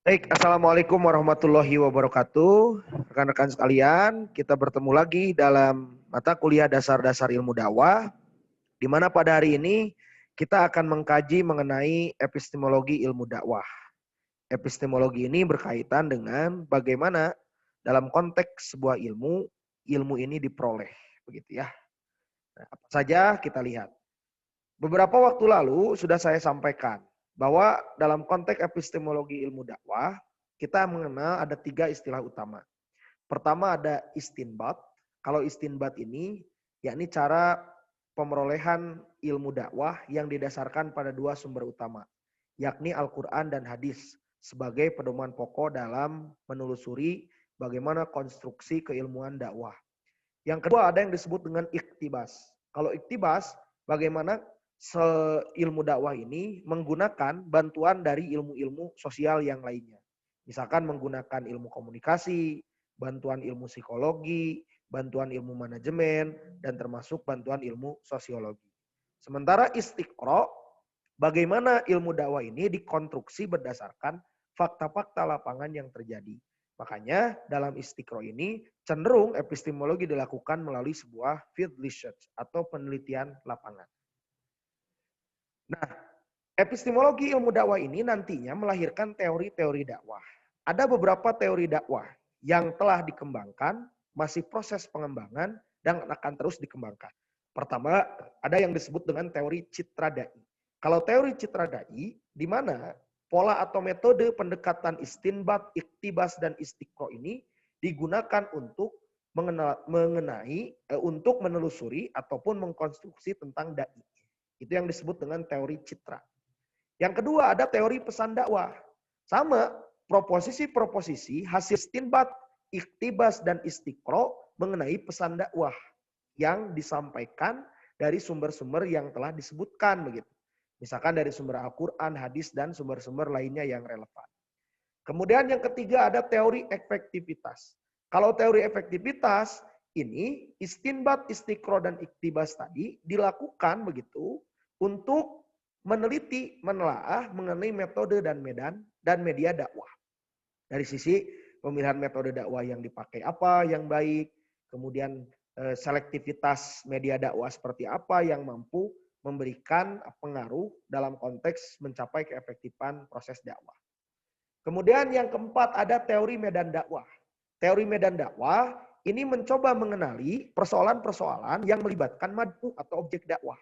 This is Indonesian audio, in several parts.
Baik, Assalamualaikum warahmatullahi wabarakatuh. Rekan-rekan sekalian, kita bertemu lagi dalam mata kuliah dasar-dasar ilmu dakwah, di mana pada hari ini kita akan mengkaji mengenai epistemologi ilmu dakwah. Epistemologi ini berkaitan dengan bagaimana dalam konteks sebuah ilmu, ilmu ini diperoleh. Begitu ya. Nah, apa saja kita lihat. Beberapa waktu lalu sudah saya sampaikan bahwa dalam konteks epistemologi ilmu dakwah, kita mengenal ada 3 istilah utama. Pertama ada istinbat. Kalau istinbat ini yakni cara pemerolehan ilmu dakwah yang didasarkan pada 2 sumber utama, yakni Al-Quran dan hadis sebagai pedoman pokok dalam menelusuri bagaimana konstruksi keilmuan dakwah. Yang kedua ada yang disebut dengan iktibas. Kalau iktibas, bagaimana ilmu dakwah ini menggunakan bantuan dari ilmu-ilmu sosial yang lainnya. Misalkan menggunakan ilmu komunikasi, bantuan ilmu psikologi, bantuan ilmu manajemen, dan termasuk bantuan ilmu sosiologi. Sementara istiqro, bagaimana ilmu dakwah ini dikonstruksi berdasarkan fakta-fakta lapangan yang terjadi. Makanya dalam istiqro ini cenderung epistemologi dilakukan melalui sebuah field research atau penelitian lapangan. Nah, epistemologi ilmu dakwah ini nantinya melahirkan teori-teori dakwah. Ada beberapa teori dakwah yang telah dikembangkan, masih proses pengembangan, dan akan terus dikembangkan. Pertama, ada yang disebut dengan teori citra dai. Kalau teori citra dai, di mana pola atau metode pendekatan istinbat, iktibas, dan istiqro ini digunakan untuk untuk menelusuri ataupun mengkonstruksi tentang dai. Itu yang disebut dengan teori citra. Yang kedua ada teori pesan dakwah. Sama, proposisi-proposisi hasil istinbat, iktibas, dan istiqro mengenai pesan dakwah yang disampaikan dari sumber-sumber yang telah disebutkan begitu. Misalkan dari sumber Al-Quran, hadis, dan sumber-sumber lainnya yang relevan. Kemudian yang ketiga ada teori efektivitas. Kalau teori efektivitas ini istinbat, istiqro, dan iktibas tadi dilakukan begitu untuk meneliti, menelaah mengenai metode dan media dakwah. Dari sisi pemilihan metode dakwah yang dipakai apa yang baik, kemudian selektivitas media dakwah seperti apa yang mampu memberikan pengaruh dalam konteks mencapai keefektifan proses dakwah. Kemudian yang keempat ada teori medan dakwah. Teori medan dakwah ini mencoba mengenali persoalan-persoalan yang melibatkan mad'u atau objek dakwah.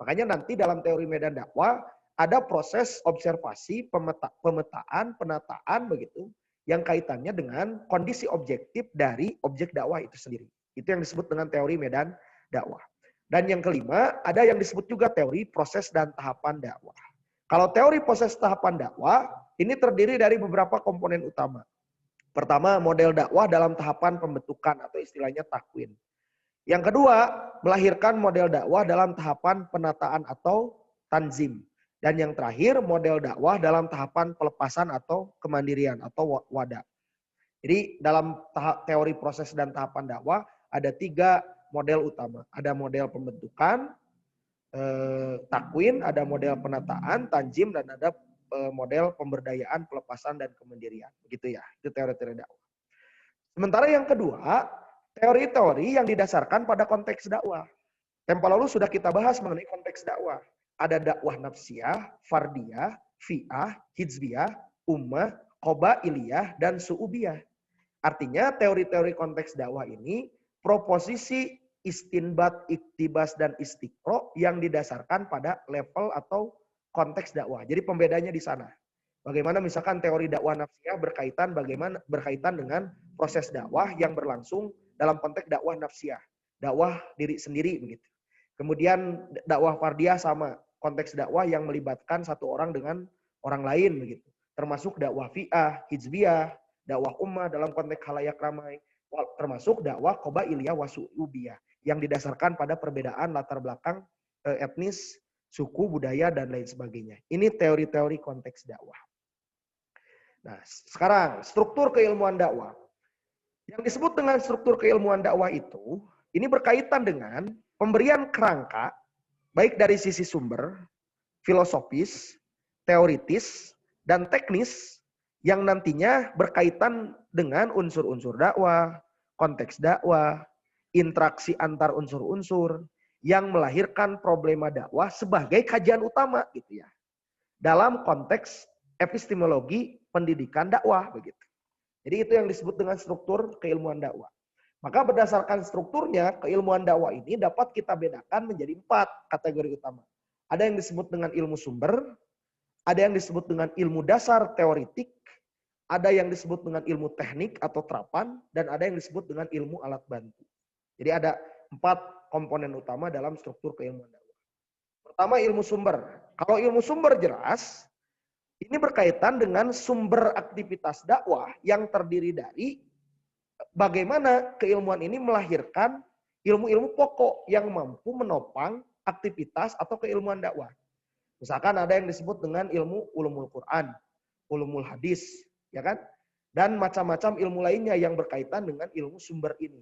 Makanya nanti dalam teori medan dakwah ada proses observasi, pemetaan, penataan begitu yang kaitannya dengan kondisi objektif dari objek dakwah itu sendiri. Itu yang disebut dengan teori medan dakwah. Dan yang kelima, ada yang disebut juga teori proses dan tahapan dakwah. Kalau teori proses tahapan dakwah, ini terdiri dari beberapa komponen utama. Pertama, model dakwah dalam tahapan pembentukan atau istilahnya takwin. Yang kedua, melahirkan model dakwah dalam tahapan penataan atau tanzim. Dan yang terakhir, model dakwah dalam tahapan pelepasan atau kemandirian atau wada. Jadi dalam teori proses dan tahapan dakwah ada 3 model utama. Ada model pembentukan, takwin, ada model penataan, tanzim, dan ada model pemberdayaan, pelepasan, dan kemandirian. Begitu ya, itu teori-teori dakwah. Sementara yang kedua, teori-teori yang didasarkan pada konteks dakwah. Tempo lalu sudah kita bahas mengenai konteks dakwah. Ada dakwah nafsiyah, fardiyah, fi'ah, hizbiyah, ummah, qobailiyah, dan su'ubiyah. Artinya teori-teori konteks dakwah ini proposisi istinbat, iktibas, dan istiqro yang didasarkan pada level atau konteks dakwah. Jadi pembedanya di sana. Bagaimana misalkan teori dakwah nafsiyah berkaitan dengan proses dakwah yang berlangsung dalam konteks dakwah nafsiyah, dakwah diri sendiri begitu. Kemudian dakwah fardiyah sama, konteks dakwah yang melibatkan satu orang dengan orang lain begitu. Termasuk dakwah fi'ah, hizbiyah, dakwah ummah dalam konteks khalayak ramai, termasuk dakwah qobailiyah wa su'ubiyah yang didasarkan pada perbedaan latar belakang etnis, suku, budaya, dan lain sebagainya. Ini teori-teori konteks dakwah. Nah, sekarang struktur keilmuan dakwah. Yang disebut dengan struktur keilmuan dakwah itu, ini berkaitan dengan pemberian kerangka, baik dari sisi sumber, filosofis, teoritis, dan teknis, yang nantinya berkaitan dengan unsur-unsur dakwah, konteks dakwah, interaksi antar unsur-unsur yang melahirkan problema dakwah sebagai kajian utama gitu ya. Dalam konteks epistemologi pendidikan dakwah begitu. Jadi itu yang disebut dengan struktur keilmuan dakwah. Maka berdasarkan strukturnya, keilmuan dakwah ini dapat kita bedakan menjadi 4 kategori utama. Ada yang disebut dengan ilmu sumber, ada yang disebut dengan ilmu dasar teoritik, ada yang disebut dengan ilmu teknik atau terapan, dan ada yang disebut dengan ilmu alat bantu. Jadi ada 4 komponen utama dalam struktur keilmuan dakwah. Pertama ilmu sumber. Kalau ilmu sumber jelas, ini berkaitan dengan sumber aktivitas dakwah yang terdiri dari bagaimana keilmuan ini melahirkan ilmu-ilmu pokok yang mampu menopang aktivitas atau keilmuan dakwah. Misalkan ada yang disebut dengan ilmu ulumul Quran, ulumul hadis, ya kan? Dan macam-macam ilmu lainnya yang berkaitan dengan ilmu sumber ini.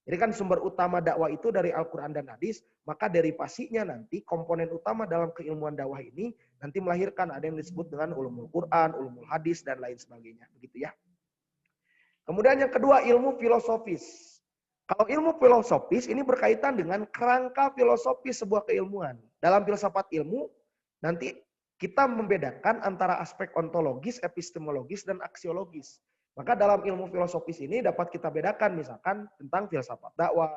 Jadi kan sumber utama dakwah itu dari Al-Quran dan hadis, maka derivasinya nanti komponen utama dalam keilmuan dakwah ini nanti melahirkan ada yang disebut dengan ulumul Quran, ulumul hadis, dan lain sebagainya. Begitu ya. Kemudian yang kedua ilmu filosofis. Kalau ilmu filosofis ini berkaitan dengan kerangka filosofis sebuah keilmuan. Dalam filsafat ilmu nanti kita membedakan antara aspek ontologis, epistemologis, dan aksiologis. Maka dalam ilmu filosofis ini dapat kita bedakan misalkan tentang filsafat dakwah,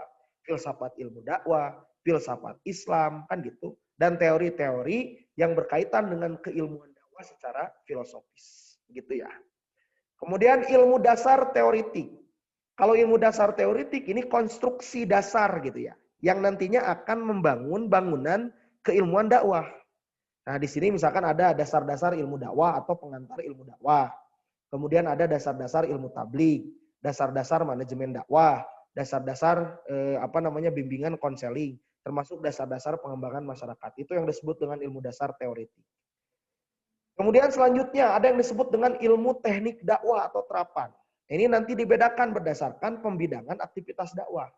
filsafat ilmu dakwah, filsafat Islam, kan gitu. Dan teori-teori yang berkaitan dengan keilmuan dakwah secara filosofis. Gitu ya. Kemudian ilmu dasar teoritik. Kalau ilmu dasar teoritik ini konstruksi dasar gitu ya. Yang nantinya akan membangun bangunan keilmuan dakwah. Nah di sini misalkan ada dasar-dasar ilmu dakwah atau pengantar ilmu dakwah. Kemudian ada dasar-dasar ilmu tabligh, dasar-dasar manajemen dakwah, dasar-dasar bimbingan konseling, termasuk dasar-dasar pengembangan masyarakat. Itu yang disebut dengan ilmu dasar teoritik. Kemudian selanjutnya ada yang disebut dengan ilmu teknik dakwah atau terapan. Ini nanti dibedakan berdasarkan pembidangan aktivitas dakwah.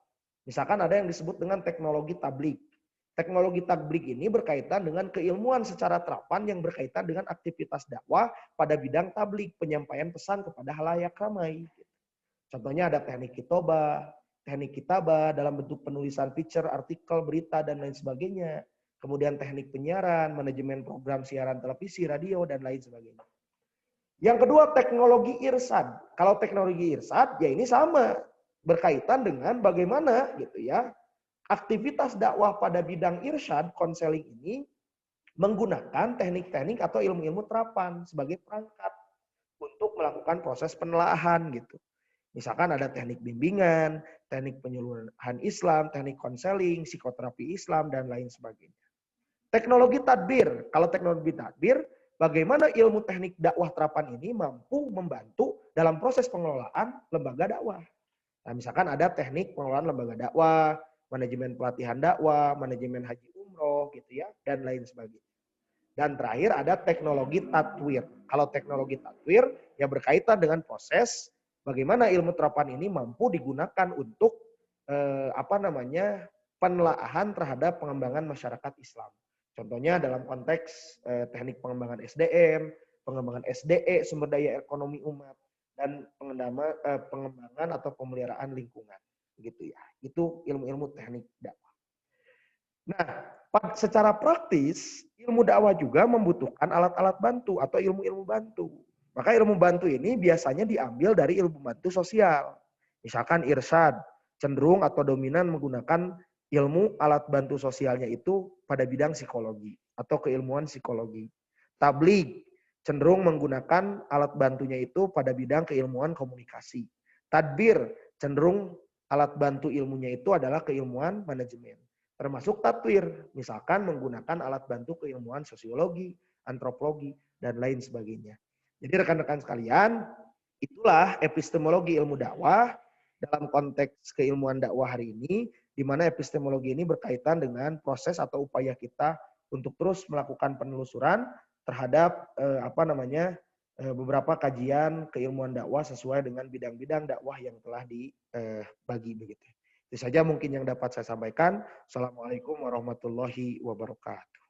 Misalkan ada yang disebut dengan teknologi tabligh. Teknologi tabligh ini berkaitan dengan keilmuan secara terapan yang berkaitan dengan aktivitas dakwah pada bidang tabligh, penyampaian pesan kepada halayak ramai. Contohnya ada teknik kitabah dalam bentuk penulisan feature, artikel, berita, dan lain sebagainya. Kemudian teknik penyiaran, manajemen program siaran televisi, radio, dan lain sebagainya. Yang kedua teknologi irsad. Kalau teknologi irsad ya ini sama, berkaitan dengan bagaimana gitu ya aktivitas dakwah pada bidang irsyad, konseling ini menggunakan teknik-teknik atau ilmu-ilmu terapan sebagai perangkat untuk melakukan proses penelaahan gitu. Misalkan ada teknik bimbingan, teknik penyuluhan Islam, teknik konseling, psikoterapi Islam, dan lain sebagainya. Teknologi tadbir. Kalau teknologi tadbir, bagaimana ilmu teknik dakwah terapan ini mampu membantu dalam proses pengelolaan lembaga dakwah. Nah, misalkan ada teknik pengelolaan lembaga dakwah, manajemen pelatihan dakwah, manajemen haji umroh gitu ya, dan lain sebagainya. Dan terakhir ada teknologi tatwir. Kalau teknologi tatwir ya berkaitan dengan proses bagaimana ilmu terapan ini mampu digunakan untuk penelaahan terhadap pengembangan masyarakat Islam. Contohnya dalam konteks teknik pengembangan SDM, pengembangan SDE, sumber daya ekonomi umat, dan pengembangan atau pemeliharaan lingkungan. Gitu ya. Itu ilmu-ilmu teknik dakwah. Nah, secara praktis ilmu dakwah juga membutuhkan alat-alat bantu atau ilmu-ilmu bantu. Maka ilmu bantu ini biasanya diambil dari ilmu bantu sosial. Misalkan irsyad, cenderung atau dominan menggunakan ilmu alat bantu sosialnya itu pada bidang psikologi atau keilmuan psikologi. Tabligh cenderung menggunakan alat bantunya itu pada bidang keilmuan komunikasi. Tadbir cenderung alat bantu ilmunya itu adalah keilmuan manajemen. Termasuk tatwir, misalkan menggunakan alat bantu keilmuan sosiologi, antropologi, dan lain sebagainya. Jadi rekan-rekan sekalian, itulah epistemologi ilmu dakwah dalam konteks keilmuan dakwah hari ini, di mana epistemologi ini berkaitan dengan proses atau upaya kita untuk terus melakukan penelusuran terhadap beberapa kajian keilmuan dakwah sesuai dengan bidang-bidang dakwah yang telah dibagi begitu. Itu saja mungkin yang dapat saya sampaikan. Assalamualaikum warahmatullahi wabarakatuh.